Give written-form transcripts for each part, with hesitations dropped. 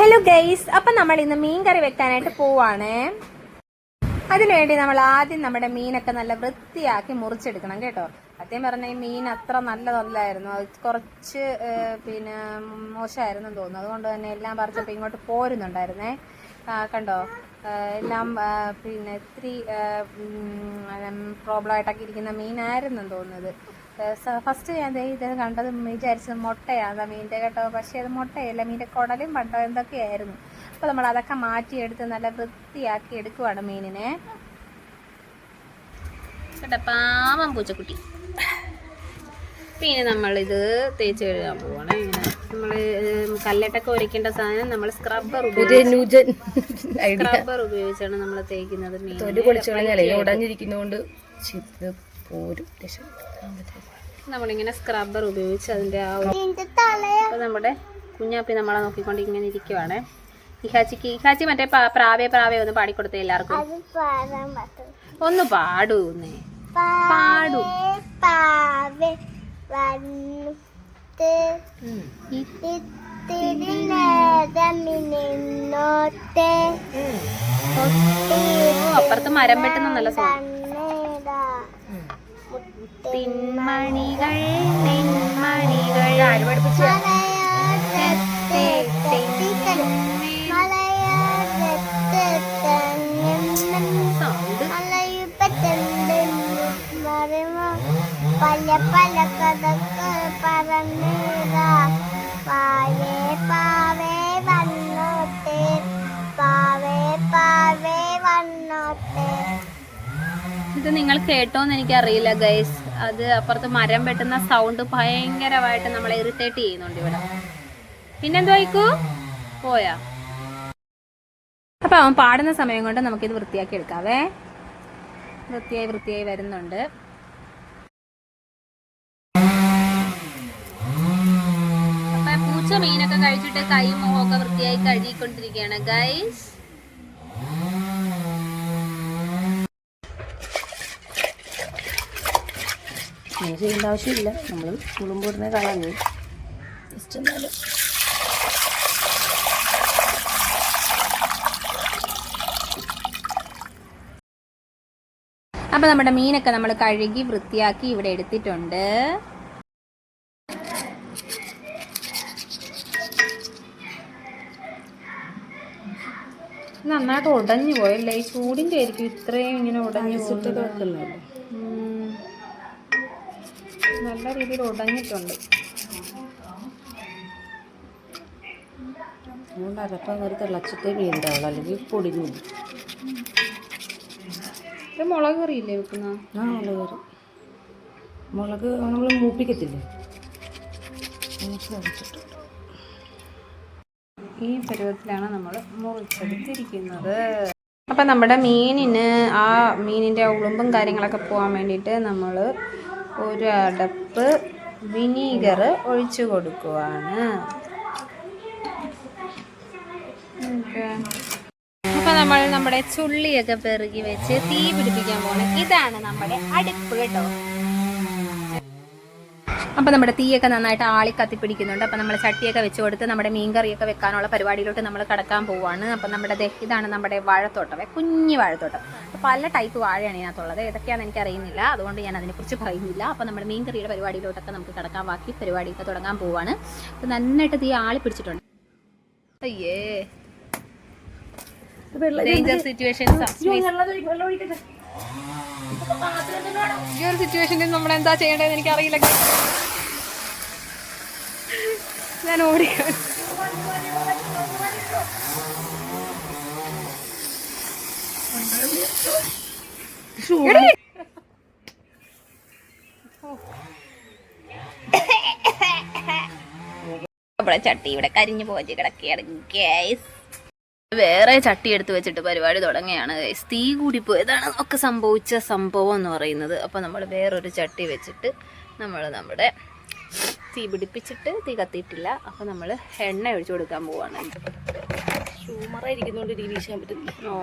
Hello guys, അപ്പം നമ്മൾ ഇന്ന് മീൻ കറി വെക്കാനായിട്ട് പോവാണേ. അതിനുവേണ്ടി നമ്മൾ ആദ്യം നമ്മുടെ മീനൊക്കെ നല്ല വൃത്തിയാക്കി മുറിച്ചെടുക്കണം കേട്ടോ. സത്യം പറഞ്ഞാൽ ഈ മീൻ അത്ര നല്ലതല്ലായിരുന്നു, അത് കുറച്ച് മോശമായിരുന്നു തോന്നുന്നു. അതുകൊണ്ട് തന്നെ എല്ലാം പറിച്ചപ്പോൾ ഇങ്ങോട്ട് പോരുന്നുണ്ടായിരുന്നേ. കണ്ടോ, എല്ലാം ഇത്തിരി പ്രോബ്ലം ആയിട്ടൊക്കെ ഇരിക്കുന്ന മീനായിരുന്നു തോന്നുന്നത്. ഫസ്റ്റ് ഞാൻ ഇത് കണ്ടത് വിചാരിച്ചത് മുട്ടയാണ് മീനിൻ്റെ കേട്ടോ. പക്ഷേ അത് മുട്ടയല്ല, മീനിൻ്റെ കുടലും പണ്ടോ എന്തൊക്കെയായിരുന്നു. അപ്പോൾ നമ്മൾ അതൊക്കെ മാറ്റിയെടുത്ത് നല്ല വൃത്തിയാക്കി എടുക്കുവാണ് മീനിനെ കേട്ടോ. പാവം പൂച്ചക്കുട്ടി. പിന്നെ നമ്മളിത് തേച്ച് കഴുകാൻ പോവാണ്. ഇങ്ങനെ നമ്മൾ കല്ലിട്ടൊക്കെ ഒരയ്ക്കേണ്ട സാധനം നമ്മൾ സ്ക്രബ്ബർ ഉപയോഗിച്ചാണ് നമ്മൾ തേക്കുന്നത്. നമ്മളിങ്ങനെ സ്ക്രബ്ബർ ഉപയോഗിച്ച് അതിൻ്റെ ആ അപ്പോൾ നമ്മുടെ കുഞ്ഞാപ്പി നമ്മളെ നോക്കിക്കൊണ്ട് ഇങ്ങനെ ഇരിക്കുവാണ്. ഇഹാച്ചി മറ്റേ പ്രാവേ ഒന്ന് പാടിക്കൊടുത്തേ എല്ലാവർക്കും. ഒന്ന് പാടൂന്നേ, പാടൂ. അപ്പുറത്ത് മരം വെട്ടുന്ന നല്ല സൗണ്ട്. തിന്മണികൾ പല പല കഥകൾ പറഞ്ഞിടാ. പാവേ പാവേ വന്നോട്ടെ, പാവേ പാവേ വന്നോട്ടെ. ഇത് നിങ്ങൾ കേട്ടോന്ന് എനിക്കറിയില്ല ഗൈസ്. അത് അപ്പുറത്ത് മരം വെട്ടുന്ന സൗണ്ട് ഭയങ്കരമായിട്ട് നമ്മളെ ഇറിറ്റേറ്റ് ചെയ്യുന്നുണ്ട് ഇവിടെ. പിന്നെന്തോ ആയിക്കൂ പോയാ. അപ്പൊ അവൻ പാടുന്ന സമയം കൊണ്ട് നമുക്കിത് വൃത്തിയാക്കി എടുക്കാവേ. വൃത്തിയായി വരുന്നുണ്ട്. അപ്പൊ പൂച്ച മീനൊക്കെ കഴിച്ചിട്ട് കൈ മുഖമൊക്കെ വൃത്തിയായി കഴുകിക്കൊണ്ടിരിക്കുകയാണ് ഗൈസ്. അങ്ങനെ ചെയ്യേണ്ട ആവശ്യമില്ല, നമ്മൾ കുളുമ്പൂരിനെ കളഞ്ഞു ജസ്റ്റ്. എന്നാലും അപ്പം നമ്മുടെ മീനൊക്കെ നമ്മൾ കഴുകി വൃത്തിയാക്കി ഇവിടെ എടുത്തിട്ടുണ്ട്. നന്നായിട്ട് ഉടഞ്ഞു പോയല്ലേ, ഈ ചൂടിൻ്റെ ആയിരിക്കും ഇത്രയും ഇങ്ങനെ ഉടഞ്ഞു പോകുന്നത്. നല്ല രീതിയിൽ ഉടഞ്ഞിട്ടുണ്ട്. അതുകൊണ്ട് അരപ്പം ഒരു തിളച്ചിട്ടേ വീണ്ടാവുള്ളൂ, അല്ലെങ്കിൽ പൊടിഞ്ഞു. ഇത് മുളക് കറിയില്ലേ വെക്കുന്ന? ആ, മുളക് കറി. മുളക് നമ്മൾ മൂപ്പിക്കത്തില്ലേ, ഈ പരുവത്തിലാണ് നമ്മൾ മുറിച്ചെടുത്തിരിക്കുന്നത്. അപ്പം നമ്മുടെ മീനിന് ആ മീനിൻ്റെ ഉളുമ്പും കാര്യങ്ങളൊക്കെ പോകാൻ വേണ്ടിയിട്ട് നമ്മൾ ഒരു അടപ്പ് വിനീഗർ ഒഴിച്ചു കൊടുക്കുവാണ്. അപ്പം നമ്മൾ നമ്മുടെ ചുള്ളിയൊക്കെ പെറുകി വെച്ച് തീ പിടിപ്പിക്കാൻ പോകണം. ഇതാണ് നമ്മുടെ അടുപ്പ് കേട്ടോ. അപ്പം നമ്മുടെ തീയൊക്കെ നന്നായിട്ട് ആളി കത്തിപ്പിടിക്കുന്നുണ്ട്. അപ്പം നമ്മൾ ചട്ടിയൊക്കെ വെച്ച് കൊടുത്ത് നമ്മുടെ മീൻകറിയൊക്കെ വെക്കാനുള്ള പരിപാടിയിലോട്ട് നമ്മൾ കടക്കാൻ പോവാണ്. അപ്പം നമ്മുടെ ഇതാണ് നമ്മുടെ വാഴത്തോട്ടം, കുഞ്ഞു വാഴത്തോട്ടം. പല ടൈപ്പ് വാഴയാണ് ഇതിനകത്തുള്ളത്, ഏതൊക്കെയാണെന്ന് എനിക്കറിയുന്നില്ല, അതുകൊണ്ട് ഞാൻ അതിനെക്കുറിച്ച് പറയുന്നില്ല. അപ്പം നമ്മുടെ മീൻകറിയുടെ പരിപാടിയിലോട്ടൊക്കെ നമുക്ക് കടക്കാൻ, ബാക്കി പരിപാടിയൊക്കെ തുടങ്ങാൻ പോവാണ്. അപ്പം നന്നായിട്ട് തീ ആളി പിടിച്ചിട്ടുണ്ട്. അയ്യേ, ഡേഞ്ചർ സിറ്റുവേഷൻ. ഈ ഒരു സിറ്റുവേഷനിൽ നമ്മൾ എന്താ ചെയ്യേണ്ടതെന്ന് എനിക്കറിയില്ല. ഞാൻ ഓടി നമ്മുടെ ചട്ടി ഇവിടെ കരിഞ്ഞു പോയി കിടക്കുകയാണ് ഗൈസ്. വേറെ ചട്ടി എടുത്ത് വെച്ചിട്ട് പരിപാടി തുടങ്ങിയാണ് ഗൈസ്. തീ കൂടിപ്പോയതാണ് ഒക്കെ സംഭവിച്ച സംഭവം എന്ന് പറയുന്നത്. അപ്പോൾ നമ്മൾ വേറൊരു ചട്ടി വെച്ചിട്ട് നമ്മുടെ തീ പിടിപ്പിച്ചിട്ട് തീ കത്തിയിട്ടില്ല. അപ്പോൾ നമ്മൾ എണ്ണ ഒഴിച്ചു കൊടുക്കാൻ പോവാണ്. ഷൂമറായിരിക്കുന്നതുകൊണ്ട് തീ വീശാൻ പറ്റുന്നില്ല. ഓ,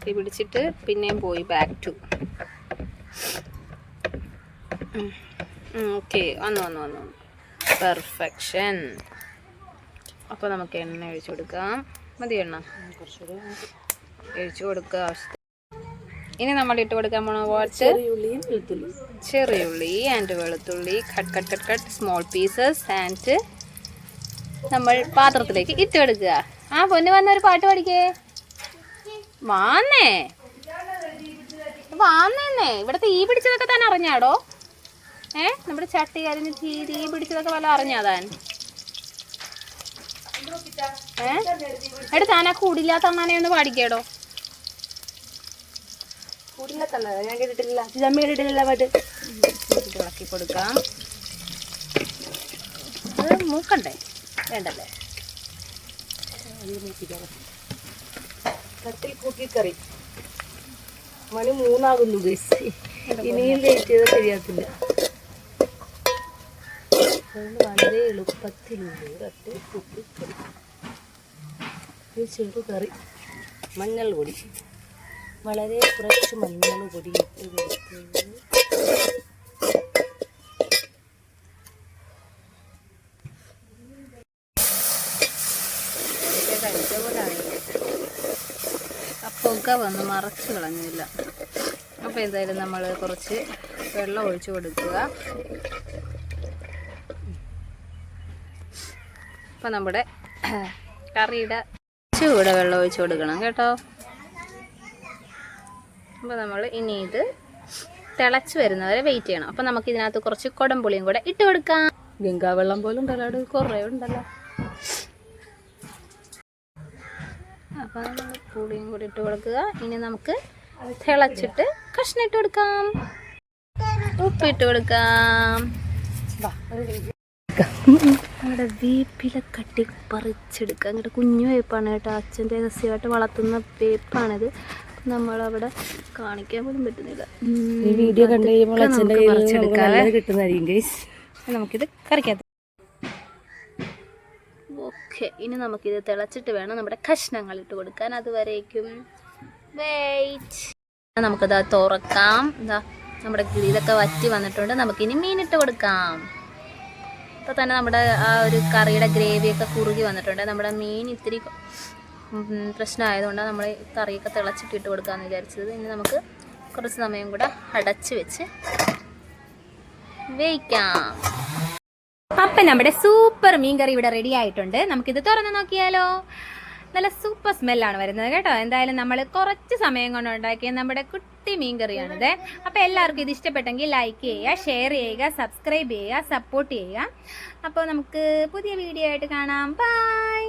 തീ പിടിച്ചിട്ട് പിന്നെയും പോയി ബാക്ക് ടു. ഓക്കെ, വന്നു പെർഫെക്ഷൻ. അപ്പോൾ നമുക്ക് എണ്ണ ഒഴിച്ചു കൊടുക്കാം. മതി എണ്ണ കുറച്ചുകൂടി ഒഴിച്ചു കൊടുക്കുക ആവശ്യത്തിന്. ഇനി നമ്മൾ ഇട്ട് കൊടുക്കാൻ പോണ ചെറിയുള്ളി ആൻഡ് വെളുത്തുള്ളി cut cut cut cut small pieces and നമ്മൾ പാത്രത്തിലേക്ക് ഇട്ട് കൊടുക്കുക. ആ പൊന്നു വന്നൊരു പാട്ട് പഠിക്കേ. വാന്നേ ഇവിടെ തീ പിടിച്ചതൊക്കെ തന്നെ അറിഞ്ഞാടോ? നമ്മുടെ ചട്ടി കരിഞ്ഞ് തീ പിടിച്ചതൊക്കെ വല്ല അറിഞ്ഞാതാൻ? താൻ ആ കൂടില്ലാത്ത അമ്മാനെ ഒന്ന് പാടിക്കേടോ. ഇളക്കി കൊടുക്കാം. അത് മൂക്കണ്ടേ? വേണ്ടല്ലേ? കട്ടിൽ കൂട്ടിക്കറി മണി 3 ഗൈസ്. ഇനിയും ലേറ്റ് ചെയ്താൽ ശരിയാത്തില്ല. വളരെ എളുപ്പത്തിലുള്ള കട്ടിൽ കൂട്ടിക്കറി. ചെറുകറി മഞ്ഞൾ പൊടി, വളരെ കുറച്ച് മഞ്ഞൾ പൊടി ഇട്ട് കൊടുത്ത് പൊക വന്ന് മറച്ച് കളഞ്ഞില്ല. അപ്പോൾ എന്തായാലും നമ്മൾ കുറച്ച് വെള്ളം ഒഴിച്ചു കൊടുക്കുക. അപ്പം നമ്മുടെ കറിയുടെ ചൂടെ വെള്ളം ഒഴിച്ചു കൊടുക്കണം കേട്ടോ. അപ്പോൾ നമ്മൾ ഇനി ഇത് തിളച്ച് വരുന്നവരെ വെയിറ്റ് ചെയ്യണം. അപ്പം നമുക്ക് ഇതിനകത്ത് കുറച്ച് കൊടംപുളിയും കൂടെ ഇട്ട് കൊടുക്കാം. ഗംഗാ വെള്ളം പോലും ഉണ്ടല്ലോ, അത് കുറേ ഉണ്ടല്ലോ. അപ്പം പുളിയും കൂടി ഇട്ട് കൊടുക്കുക. ഇനി നമുക്ക് തിളച്ചിട്ട് കഷ്ണം ഇട്ട് കൊടുക്കാം. ഉപ്പിട്ട് കൊടുക്കാം. നമ്മുടെ വേപ്പില കട്ടി പറിച്ചെടുക്കുക. അങ്ങോട്ട് കുഞ്ഞു വേപ്പാണ് കേട്ടോ. അച്ഛൻ്റെ രഹസ്യമായിട്ട് വളർത്തുന്ന വേപ്പാണിത്. നമ്മളവിടെ കാണിക്കാൻ പോലും പറ്റുന്നില്ല. ഈ വീഡിയോ കണ്ടു കഴിയുമ്പോൾ അച്ഛൻ്റെ കിട്ടുന്നതായിരിക്കും. നമുക്കിത് കറിക്കകത്ത് ഓക്കെ. ഇനി നമുക്കിത് തിളച്ചിട്ട് വേണം നമ്മുടെ കഷ്ണങ്ങൾ ഇട്ട് കൊടുക്കാൻ. അതുവരേക്കും വെയിറ്റ്. നമുക്കിത് തുറക്കാം. ഇതാ നമ്മുടെ ഇതൊക്കെ വറ്റി വന്നിട്ടുണ്ട്. നമുക്കിനി മീനിട്ട് കൊടുക്കാം. ഇപ്പോൾ തന്നെ നമ്മുടെ ആ ഒരു കറിയുടെ ഗ്രേവിയൊക്കെ കുറുകി വന്നിട്ടുണ്ട്. നമ്മുടെ മീൻ ഇത്തിരി പ്രശ്നമായതുകൊണ്ടാണ് നമ്മൾ കറിയൊക്കെ തിളച്ചിട്ട് ഇട്ട് കൊടുക്കാമെന്ന് വിചാരിച്ചത്. ഇനി നമുക്ക് കുറച്ച് സമയം കൂടെ അടച്ച് വെച്ച് വേവിക്കാം. അപ്പം നമ്മുടെ സൂപ്പർ മീൻ കറി ഇവിടെ റെഡി ആയിട്ടുണ്ട്. നമുക്കിത് തുറന്ന് നോക്കിയാലോ? നല്ല സൂപ്പർ സ്മെല്ലാണ് വരുന്നത് കേട്ടോ. എന്തായാലും നമ്മൾ കുറച്ച് സമയം കൊണ്ട് ഉണ്ടാക്കിയ നമ്മുടെ കുട്ടി മീൻ കറിയാണിത്. അപ്പോൾ എല്ലാവർക്കും ഇത് ഇഷ്ടപ്പെട്ടെങ്കിൽ ലൈക്ക് ചെയ്യുക, ഷെയർ ചെയ്യുക, സബ്സ്ക്രൈബ് ചെയ്യുക, സപ്പോർട്ട് ചെയ്യുക. അപ്പോൾ നമുക്ക് പുതിയ വീഡിയോ ആയിട്ട് കാണാം. ബൈ.